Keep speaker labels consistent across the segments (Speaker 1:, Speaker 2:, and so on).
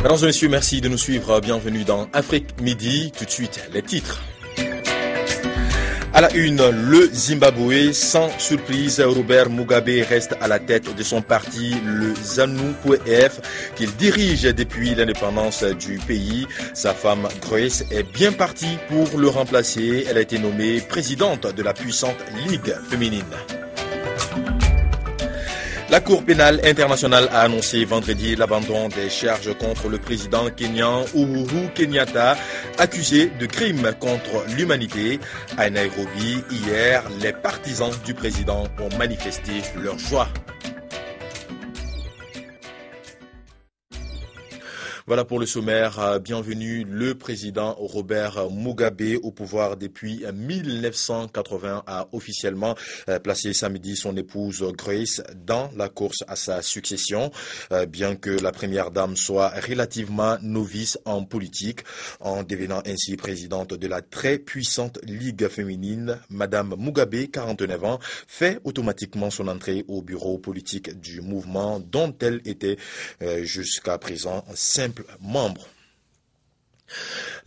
Speaker 1: Mesdames et messieurs, merci de nous suivre. Bienvenue dans Afrique Midi. Tout de suite, les titres. À la une, le Zimbabwe, sans surprise, Robert Mugabe reste à la tête de son parti, le ZANU-PF, qu'il dirige depuis l'indépendance du pays. Sa femme Grace est bien partie pour le remplacer. Elle a été nommée présidente de la puissante Ligue féminine. La Cour pénale internationale a annoncé vendredi l'abandon des charges contre le président kényan Uhuru Kenyatta, accusé de crimes contre l'humanité. À Nairobi, hier, les partisans du président ont manifesté leur joie. Voilà pour le sommaire. Bienvenue. Le président Robert Mugabe, au pouvoir depuis 1980, a officiellement placé samedi son épouse Grace dans la course à sa succession. Bien que la première dame soit relativement novice en politique, en devenant ainsi présidente de la très puissante Ligue féminine, Madame Mugabe, 49 ans, fait automatiquement son entrée au bureau politique du mouvement dont elle était jusqu'à présent simple membre.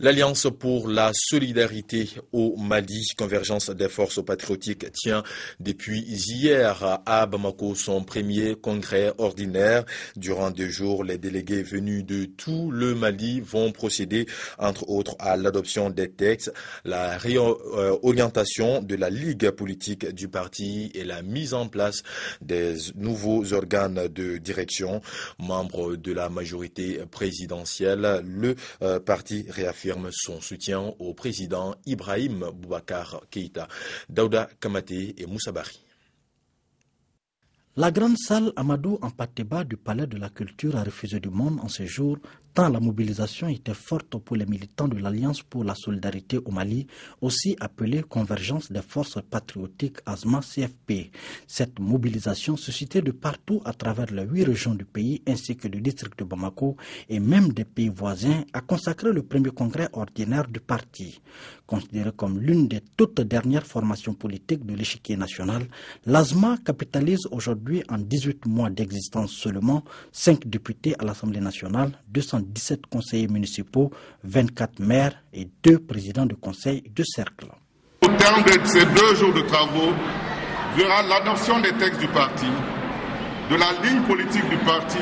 Speaker 1: L'Alliance pour la solidarité au Mali, convergence des forces patriotiques, tient depuis hier à Bamako son premier congrès ordinaire. Durant 2 jours, les délégués venus de tout le Mali vont procéder, entre autres, à l'adoption des textes, la réorientation de la ligue politique du parti et la mise en place des nouveaux organes de direction. Membre de la majorité présidentielle, le parti réaffirme son soutien au président Ibrahim Boubacar Keïta, Daouda Kamaté et Moussa Bari.
Speaker 2: La grande salle Amadou Hampâté-Bâ du Palais de la Culture a refusé du monde en ce jour, tant la mobilisation était forte pour les militants de l'Alliance pour la solidarité au Mali, aussi appelée Convergence des forces patriotiques ASMA-CFP. Cette mobilisation suscitait de partout à travers les 8 régions du pays ainsi que du district de Bamako et même des pays voisins a consacré le premier congrès ordinaire du parti. Considéré comme l'une des toutes dernières formations politiques de l'échiquier national, l'ASMA capitalise aujourd'hui en 18 mois d'existence seulement 5 députés à l'Assemblée nationale, 217 conseillers municipaux, 24 maires et 2 présidents de conseil de cercle.
Speaker 3: Au terme de ces 2 jours de travaux, verra l'adoption des textes du parti, de la ligne politique du parti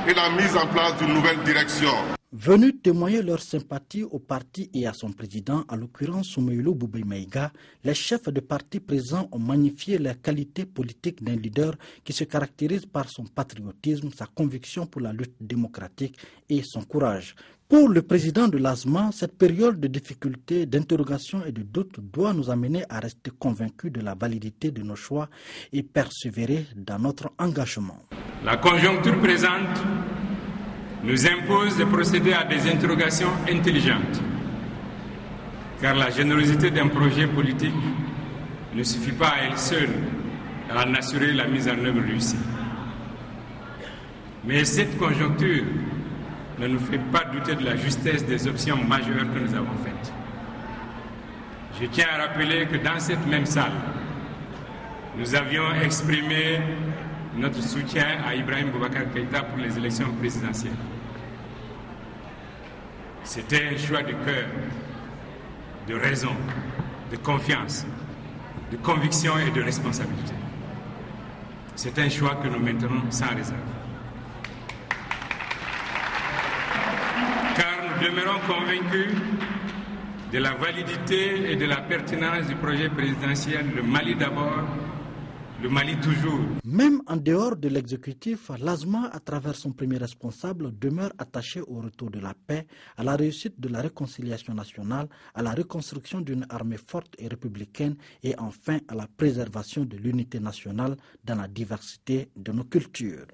Speaker 3: et la mise en place d'une nouvelle direction.
Speaker 2: Venus témoigner leur sympathie au parti et à son président, à l'occurrence Soumaïlo Boubèye Maïga, les chefs de parti présents ont magnifié les qualités politiques d'un leader qui se caractérise par son patriotisme, sa conviction pour la lutte démocratique et son courage. Pour le président de l'ASMA, cette période de difficultés, d'interrogations et de doutes doit nous amener à rester convaincus de la validité de nos choix et persévérer dans notre engagement.
Speaker 4: La conjoncture présente nous impose de procéder à des interrogations intelligentes, car la générosité d'un projet politique ne suffit pas à elle seule à en assurer la mise en œuvre réussie. Mais cette conjoncture ne nous fait pas douter de la justesse des options majeures que nous avons faites. Je tiens à rappeler que dans cette même salle, nous avions exprimé notre soutien à Ibrahim Boubacar Keïta pour les élections présidentielles. C'était un choix de cœur, de raison, de confiance, de conviction et de responsabilité. C'est un choix que nous maintenons sans réserve. Car nous demeurons convaincus de la validité et de la pertinence du projet présidentiel, le Mali d'abord, le Mali toujours.
Speaker 2: Même en dehors de l'exécutif, l'ASMA, à travers son premier responsable, demeure attaché au retour de la paix, à la réussite de la réconciliation nationale, à la reconstruction d'une armée forte et républicaine et enfin à la préservation de l'unité nationale dans la diversité de nos cultures.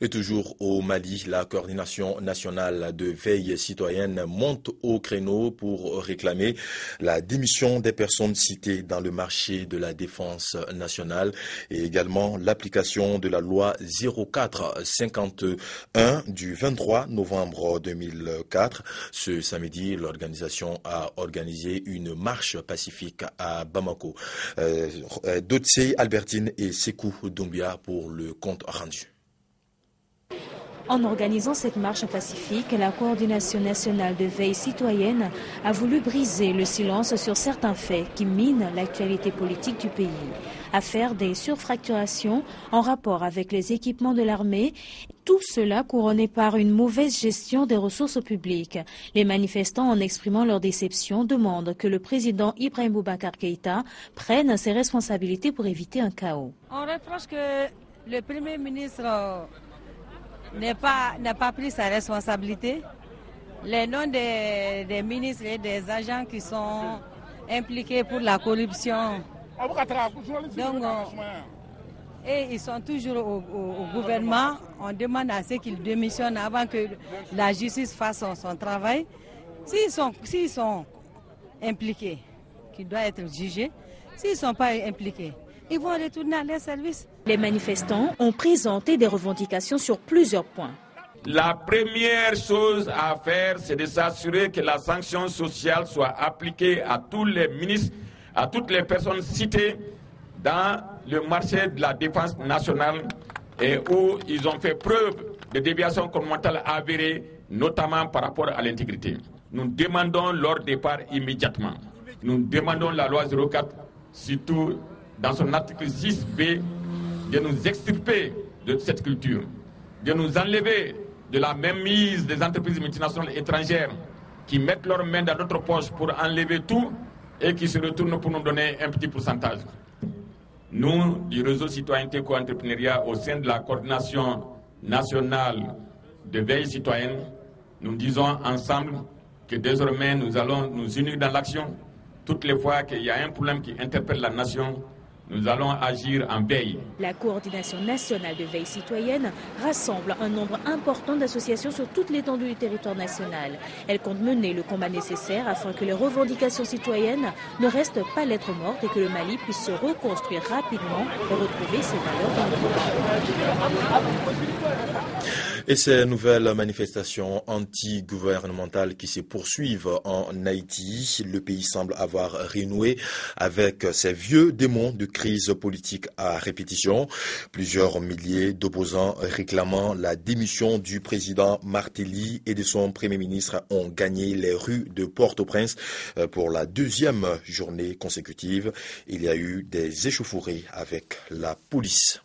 Speaker 1: Et toujours au Mali, la coordination nationale de veille citoyenne monte au créneau pour réclamer la démission des personnes citées dans le marché de la défense nationale et également l'application de la loi 0451 du 23 novembre 2004. Ce samedi, l'organisation a organisé une marche pacifique à Bamako. Dotsé, Albertine et Sekou Doumbia pour le compte rendu.
Speaker 5: En organisant cette marche pacifique, la coordination nationale de veille citoyenne a voulu briser le silence sur certains faits qui minent l'actualité politique du pays. Affaire des surfacturations en rapport avec les équipements de l'armée, tout cela couronné par une mauvaise gestion des ressources publiques. Les manifestants, en exprimant leur déception, demandent que le président Ibrahim Boubacar Keïta prenne ses responsabilités pour éviter un chaos.
Speaker 6: On reproche que le Premier ministre n'a pas pris sa responsabilité. Les noms des ministres et des agents qui sont impliqués pour la corruption, donc, et ils sont toujours au gouvernement. On demande à ceux qu'ils démissionnent avant que la justice fasse son travail. S'ils sont impliqués, qu'ils doivent être jugés, s'ils ne sont pas impliqués, ils vont retourner à leur service.
Speaker 5: Les manifestants ont présenté des revendications sur plusieurs points.
Speaker 7: La première chose à faire, c'est de s'assurer que la sanction sociale soit appliquée à tous les ministres, à toutes les personnes citées dans le marché de la défense nationale et où ils ont fait preuve de déviation comportementale avérée, notamment par rapport à l'intégrité. Nous demandons leur départ immédiatement. Nous demandons la loi 04, surtout dans son article 6B, de nous extirper de cette culture, de nous enlever de la mainmise des entreprises multinationales étrangères qui mettent leurs mains dans notre poche pour enlever tout et qui se retournent pour nous donner un petit pourcentage. Nous, du réseau Citoyenneté Co-Entrepreneuriat, au sein de la coordination nationale de veille citoyenne, nous disons ensemble que désormais nous allons nous unir dans l'action. Toutes les fois qu'il y a un problème qui interpelle la nation, nous allons agir en veille.
Speaker 5: La coordination nationale de veille citoyenne rassemble un nombre important d'associations sur toute l'étendue du territoire national. Elle compte mener le combat nécessaire afin que les revendications citoyennes ne restent pas lettre morte et que le Mali puisse se reconstruire rapidement et retrouver ses valeurs
Speaker 1: Et ces nouvelles manifestations anti-gouvernementales qui se poursuivent en Haïti, le pays semble avoir renoué avec ses vieux démons de crise politique à répétition. Plusieurs milliers d'opposants réclamant la démission du président Martelly et de son premier ministre ont gagné les rues de Port-au-Prince pour la deuxième journée consécutive. Il y a eu des échauffourées avec la police.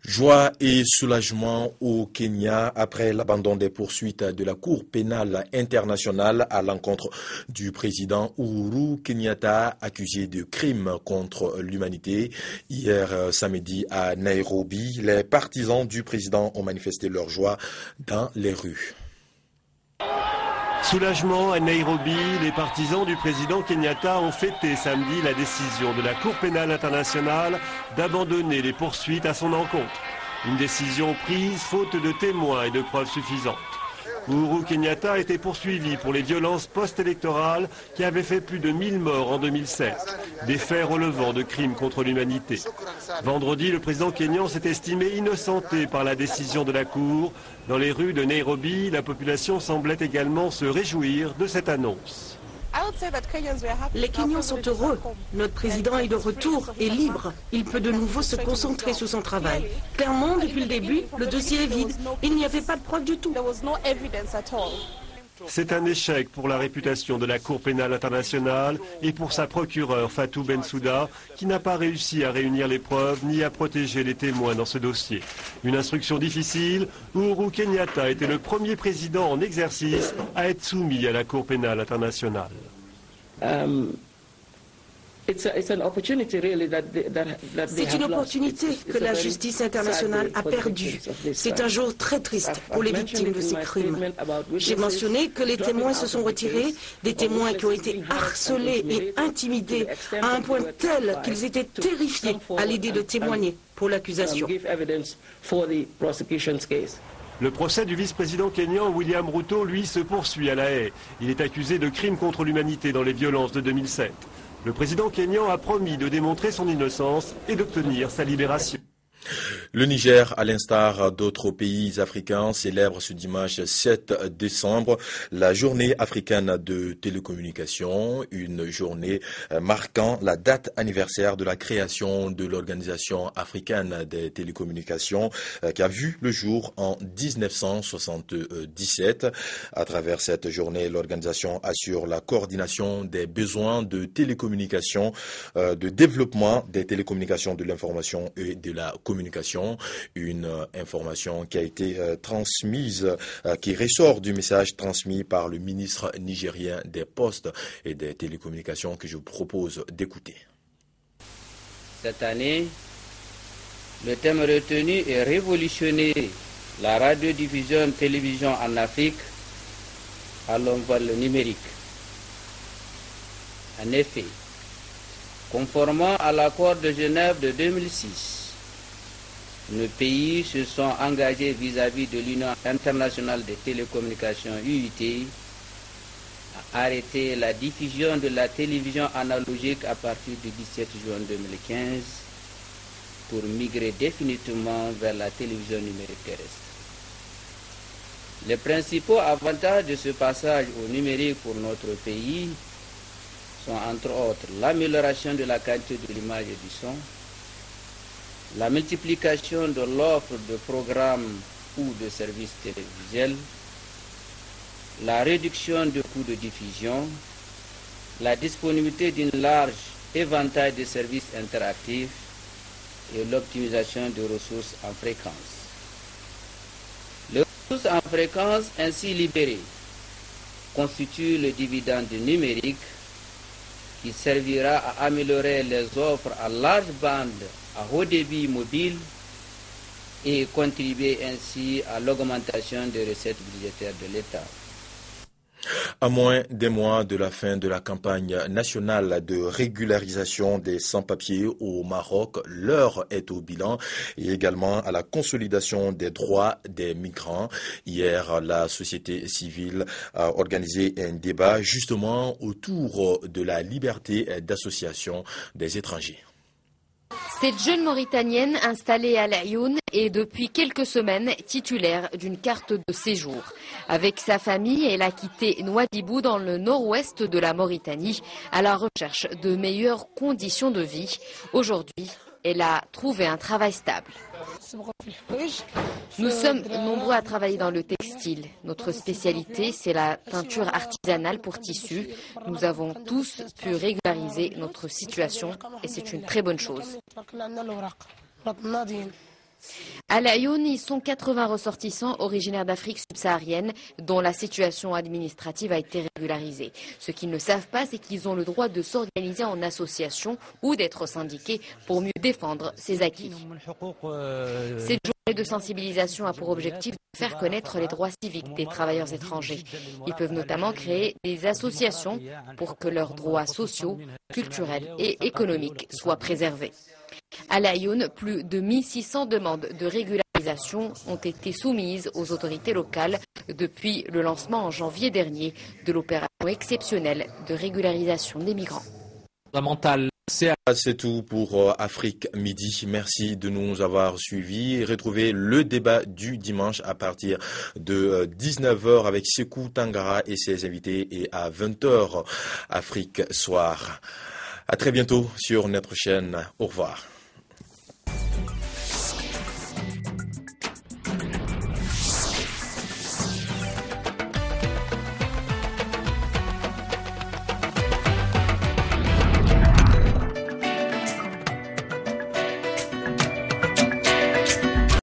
Speaker 1: Joie et soulagement au Kenya après l'abandon des poursuites de la Cour pénale internationale à l'encontre du président Uhuru Kenyatta accusé de crimes contre l'humanité. Hier samedi à Nairobi, les partisans du président ont manifesté leur joie dans les rues.
Speaker 8: Soulagement à Nairobi, les partisans du président Kenyatta ont fêté samedi la décision de la Cour pénale internationale d'abandonner les poursuites à son encontre. Une décision prise faute de témoins et de preuves suffisantes. Uhuru Kenyatta a été poursuivi pour les violences post-électorales qui avaient fait plus de 1000 morts en 2007, des faits relevant de crimes contre l'humanité. Vendredi, le président kényan s'est estimé innocenté par la décision de la Cour. Dans les rues de Nairobi, la population semblait également se réjouir de cette annonce.
Speaker 9: Les Kenyans sont heureux. Notre président est de retour et libre. Il peut de nouveau se concentrer sur son travail. Clairement, depuis le début, le dossier est vide. Il n'y avait pas de preuve du tout.
Speaker 8: C'est un échec pour la réputation de la Cour pénale internationale et pour sa procureure Fatou Bensouda, qui n'a pas réussi à réunir les preuves ni à protéger les témoins dans ce dossier. Une instruction difficile, Uhuru Kenyatta était le premier président en exercice à être soumis à la Cour pénale internationale.
Speaker 9: C'est une opportunité que la justice internationale a perdue. C'est un jour très triste pour les victimes de ces crimes. J'ai mentionné que les témoins se sont retirés, des témoins qui ont été harcelés et intimidés à un point tel qu'ils étaient terrifiés à l'idée de témoigner pour l'accusation.
Speaker 8: Le procès du vice-président kényan William Ruto, lui, se poursuit à La Haye. Il est accusé de crimes contre l'humanité dans les violences de 2007. Le président kényan a promis de démontrer son innocence et d'obtenir sa libération.
Speaker 1: Le Niger, à l'instar d'autres pays africains, célèbre ce dimanche 7 décembre la journée africaine de télécommunications, une journée marquant la date anniversaire de la création de l'Organisation africaine des télécommunications qui a vu le jour en 1977. À travers cette journée, l'organisation assure la coordination des besoins de télécommunications, de développement des télécommunications, de l'information et de la communication. Une information qui a été transmise, qui ressort du message transmis par le ministre nigérien des Postes et des Télécommunications que je vous propose d'écouter.
Speaker 10: Cette année, le thème retenu est révolutionner la radiodiffusion télévision en Afrique à l'envol numérique. En effet, conformément à l'accord de Genève de 2006, nos pays se sont engagés vis-à-vis de l'Union internationale des télécommunications UIT à arrêter la diffusion de la télévision analogique à partir du 17 juin 2015 pour migrer définitivement vers la télévision numérique terrestre. Les principaux avantages de ce passage au numérique pour notre pays sont entre autres l'amélioration de la qualité de l'image et du son, la multiplication de l'offre de programmes ou de services télévisuels, la réduction du coût de diffusion, la disponibilité d'un large éventail de services interactifs et l'optimisation des ressources en fréquence. Les ressources en fréquence ainsi libérées constituent le dividende numérique qui servira à améliorer les offres à large bande à haut débit mobile et contribuer ainsi à l'augmentation des recettes budgétaires de l'État.
Speaker 1: À moins d'un mois de la fin de la campagne nationale de régularisation des sans-papiers au Maroc, l'heure est au bilan et également à la consolidation des droits des migrants. Hier, la société civile a organisé un débat justement autour de la liberté d'association des étrangers.
Speaker 11: Cette jeune Mauritanienne installée à l'Aïoun est depuis quelques semaines titulaire d'une carte de séjour. Avec sa famille, elle a quitté Nouadhibou dans le nord-ouest de la Mauritanie à la recherche de meilleures conditions de vie. Aujourd'hui, elle a trouvé un travail stable. Nous sommes nombreux à travailler dans le textile. Notre spécialité, c'est la teinture artisanale pour tissus. Nous avons tous pu régulariser notre situation et c'est une très bonne chose. À l'Aïoun, ils sont 80 ressortissants originaires d'Afrique subsaharienne dont la situation administrative a été régularisée. Ce qu'ils ne savent pas, c'est qu'ils ont le droit de s'organiser en association ou d'être syndiqués pour mieux défendre ses acquis. Cette journée de sensibilisation a pour objectif de faire connaître les droits civiques des travailleurs étrangers. Ils peuvent notamment créer des associations pour que leurs droits sociaux, culturels et économiques soient préservés. À l'Aïoun, plus de 1600 demandes de régularisation ont été soumises aux autorités locales depuis le lancement en janvier dernier de l'opération exceptionnelle de régularisation des migrants.
Speaker 1: C'est tout pour Afrique Midi. Merci de nous avoir suivis. Retrouvez le débat du dimanche à partir de 19h avec Sekou Tangara et ses invités et à 20h Afrique Soir. À très bientôt sur notre chaîne. Au revoir.